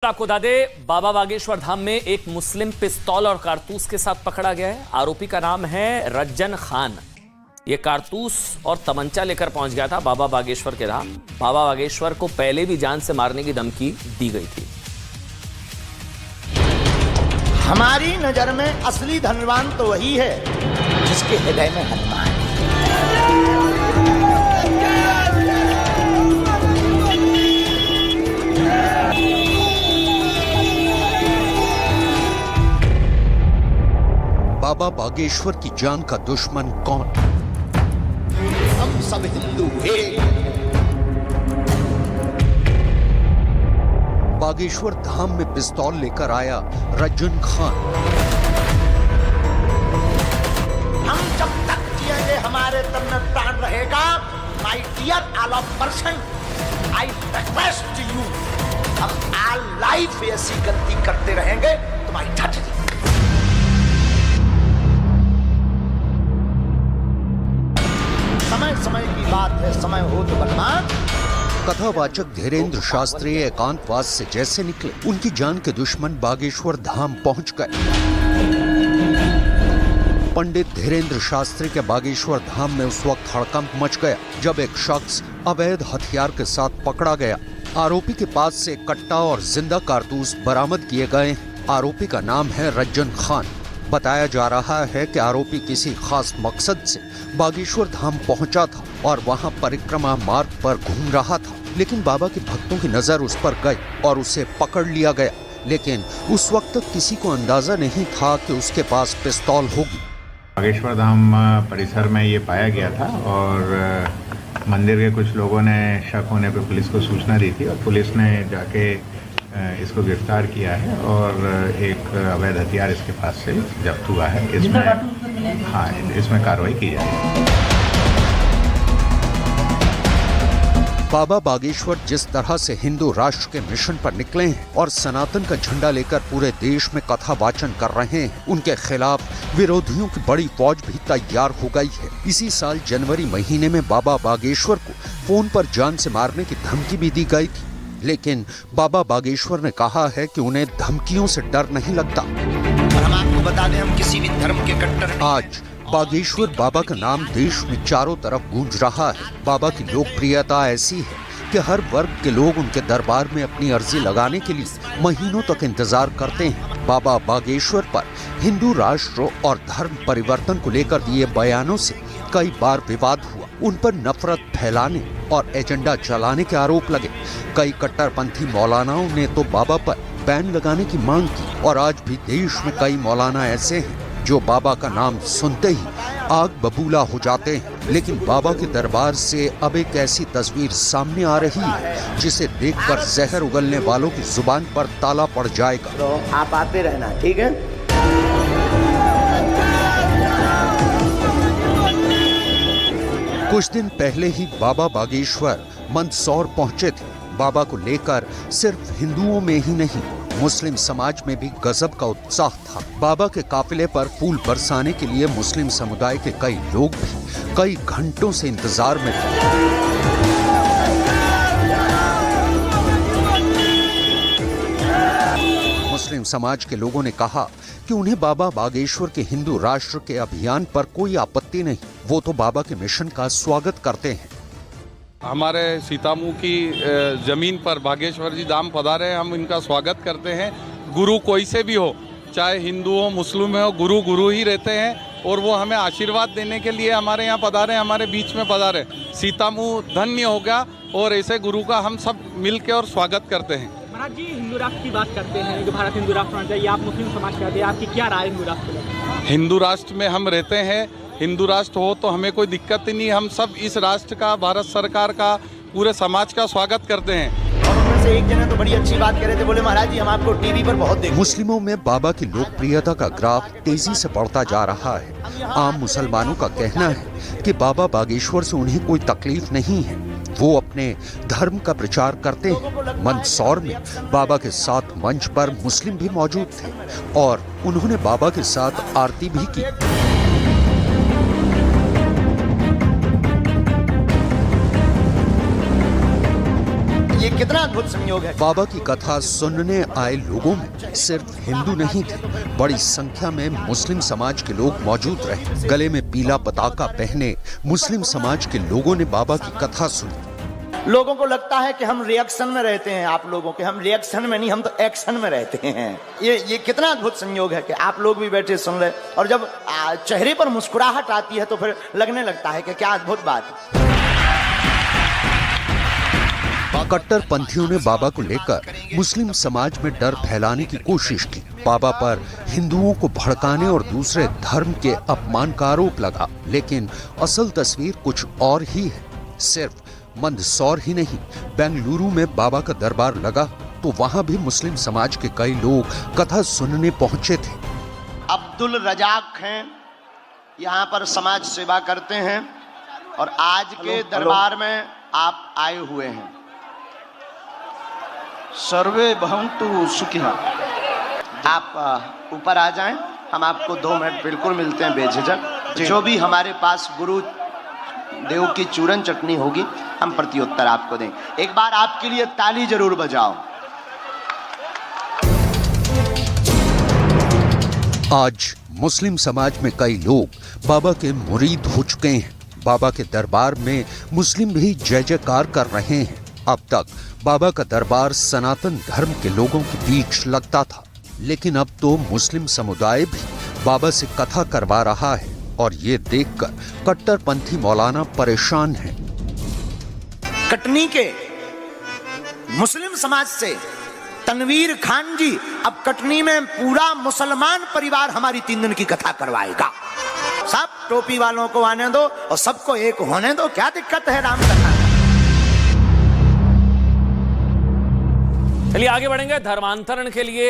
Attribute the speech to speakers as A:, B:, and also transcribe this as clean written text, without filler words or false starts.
A: आपको बता दें, बाबा बागेश्वर धाम में एक मुस्लिम पिस्तौल और कारतूस के साथ पकड़ा गया है। आरोपी का नाम है रज्जन खान। ये कारतूस और तमंचा लेकर पहुंच गया था बाबा बागेश्वर के धाम। बाबा बागेश्वर को पहले भी जान से मारने की धमकी दी गई थी।
B: हमारी नजर में असली धनवान तो वही है जिसके हृदय में हनुमान है।
C: बाबा बागेश्वर की जान का दुश्मन कौन?
B: हम सब हिंदू हैं।
C: बागेश्वर धाम में पिस्तौल लेकर आया रज्जन खान।
B: हम जब तक जिएंगे हमारे तन में प्राण रहेगा। My dear all person, I request you, हम ऑल लाइफ ऐसी गलती करते रहेंगे तुम्हारी ठाठी। समय समय की बात है, समय हो तो बलवान।
C: कथावाचक धीरेन्द्र शास्त्री एकांतवास से जैसे निकले, उनकी जान के दुश्मन बागेश्वर धाम पहुंच गए। पंडित धीरेन्द्र शास्त्री के बागेश्वर धाम में उस वक्त हड़कंप मच गया जब एक शख्स अवैध हथियार के साथ पकड़ा गया। आरोपी के पास से कट्टा और जिंदा कारतूस बरामद किए गए। आरोपी का नाम है रज्जन खान। बताया जा रहा है कि आरोपी किसी खास मकसद से बागेश्वर धाम पहुंचा था और वहां परिक्रमा मार्ग पर घूम रहा था, लेकिन बाबा के भक्तों की नजर उस पर गई और उसे पकड़ लिया गया। लेकिन उस वक्त तक किसी को अंदाजा नहीं था कि उसके पास पिस्तौल होगी।
D: बागेश्वर धाम परिसर में ये पाया गया था और मंदिर के कुछ लोगों ने शक होने पर पुलिस को सूचना दी थी और पुलिस ने जाके इसको गिरफ्तार किया है और एक अवैध हथियार इसके पास से जब्त हुआ है। इसमें कार्रवाई की जाएगी।
C: बाबा बागेश्वर जिस तरह से हिंदू राष्ट्र के मिशन पर निकले हैं और सनातन का झंडा लेकर पूरे देश में कथा वाचन कर रहे हैं, उनके खिलाफ विरोधियों की बड़ी फौज भी तैयार हो गई है। इसी साल जनवरी महीने में बाबा बागेश्वर को फोन पर जान से मारने की धमकी भी दी गई थी, लेकिन बाबा बागेश्वर ने कहा है कि उन्हें धमकियों से डर नहीं लगता।
B: हम आपको बता दें, हम किसी भी धर्म के कट्टर।
C: आज बागेश्वर बाबा का नाम देश में चारों तरफ गूंज रहा है। बाबा की लोकप्रियता ऐसी है कि हर वर्ग के लोग उनके दरबार में अपनी अर्जी लगाने के लिए महीनों तक इंतजार करते हैं। बाबा बागेश्वर पर हिंदू राष्ट्र और धर्म परिवर्तन को लेकर दिए बयानों से कई बार विवाद हुआ। उन पर नफरत फैलाने और एजेंडा चलाने के आरोप लगे। कई कट्टरपंथी मौलानाओं ने तो बाबा पर बैन लगाने की मांग की और आज भी देश में कई मौलाना ऐसे हैं जो बाबा का नाम सुनते ही आग बबूला हो जाते हैं। लेकिन बाबा के दरबार से अब एक ऐसी तस्वीर सामने आ रही है जिसे देखकर जहर उगलने वालों की जुबान पर ताला पड़ जाएगा।
B: तो आप आते रहना, ठीक है?
C: कुछ दिन पहले ही बाबा बागेश्वर मंदसौर पहुंचे थे। बाबा को लेकर सिर्फ हिंदुओं में ही नहीं, मुस्लिम समाज में भी गजब का उत्साह था। बाबा के काफिले पर फूल बरसाने के लिए मुस्लिम समुदाय के कई लोग भी कई घंटों से इंतजार में थे। मुस्लिम समाज के लोगों ने कहा कि उन्हें बाबा बागेश्वर के हिंदू राष्ट्र के अभियान पर कोई आपत्ति नहीं, वो तो बाबा के मिशन का स्वागत करते हैं।
E: हमारे सीतामू की जमीन पर बागेश्वर जी धाम पधारे, हम इनका स्वागत करते हैं। गुरु कोई से भी हो, चाहे हिंदू हो मुस्लिम हो, गुरु गुरु ही रहते हैं और वो हमें आशीर्वाद देने के लिए हमारे यहाँ पधारे, हमारे बीच में पधारे। सीतामू धन्य होगा और ऐसे गुरु का हम सब मिल के और स्वागत करते हैं।
F: महाराज जी, हिंदू राष्ट्र की बात करते हैं कि भारत हिंदू राष्ट्र होना चाहिए, आप मुस्लिम समाज के हैं, आपकी क्या राय हिंदू राष्ट्र में?
E: हिंदू राष्ट्र में हम रहते हैं, हिंदू राष्ट्र हो तो हमें कोई दिक्कत ही नहीं। हम सब इस राष्ट्र का, भारत सरकार का, पूरे समाज का स्वागत करते हैं।
B: और उनमें से एक जने तो बड़ी अच्छी बात कर रहे थे, बोले महाराज जी हम आपको टीवी पर बहुत देखते हैं।
C: मुस्लिमों में बाबा की लोकप्रियता का ग्राफ तेजी से बढ़ता जा रहा है। आम मुसलमानों का कहना है कि बाबा बागेश्वर से उन्हें कोई तकलीफ नहीं है, वो अपने धर्म का प्रचार करते हैं। मंदसौर में बाबा के साथ मंच पर मुस्लिम भी मौजूद थे और उन्होंने बाबा के साथ आरती भी की।
B: ये कितना अद्भुत संयोग है।
C: बाबा की कथा सुनने आए लोगों में सिर्फ हिंदू नहीं थे, बड़ी संख्या में मुस्लिम समाज के लोग मौजूद रहे। गले में पीला पताका पहने मुस्लिम समाज के लोगों ने बाबा की कथा सुनी।
B: लोगों को लगता है कि हम रिएक्शन में रहते हैं, आप लोगों के, हम रिएक्शन में नहीं, हम तो एक्शन में रहते हैं। ये कितना अद्भुत संयोग है कि आप लोग भी बैठे सुन रहे, और जब चेहरे पर मुस्कुराहट आती है तो फिर लगने लगता है कि क्या अद्भुत बात है।
C: कट्टरपंथियों ने बाबा को लेकर मुस्लिम समाज में डर फैलाने की कोशिश की। बाबा पर हिंदुओं को भड़काने और दूसरे धर्म के अपमान का आरोप लगा, लेकिन असल तस्वीर कुछ और ही है। सिर्फ मंदसौर ही नहीं, बेंगलुरु में बाबा का दरबार लगा तो वहां भी मुस्लिम समाज के कई लोग कथा सुनने पहुंचे थे।
B: अब्दुल रजाक हैं, यहाँ पर समाज सेवा करते हैं और आज के दरबार में आप आए हुए हैं।
G: सर्वे भवन्तु सुखिनः।
B: आप ऊपर आ जाएं, हम आपको 2 मिनट बिल्कुल मिलते हैं बेझिझक। जो भी हमारे पास गुरु देव की चूरन चटनी होगी हम प्रत्युत्तर आपको दें। एक बार आपके लिए ताली जरूर बजाओ।
C: आज मुस्लिम समाज में कई लोग बाबा के मुरीद हो चुके हैं। बाबा के दरबार में मुस्लिम भी जय जयकार कर रहे हैं। अब तक बाबा का दरबार सनातन धर्म के लोगों के बीच लगता था, लेकिन अब तो मुस्लिम समुदाय भी बाबा से कथा करवा रहा है और ये देखकर कट्टरपंथी मौलाना परेशान हैं।
B: कटनी के मुस्लिम समाज से तनवीर खान जी अब कटनी में पूरा मुसलमान परिवार हमारी 3 दिन की कथा करवाएगा। सब टोपी वालों को आने दो और सबको एक होने दो, क्या दिक्कत है राम कथा।
A: चलिए आगे बढ़ेंगे। धर्मांतरण के लिए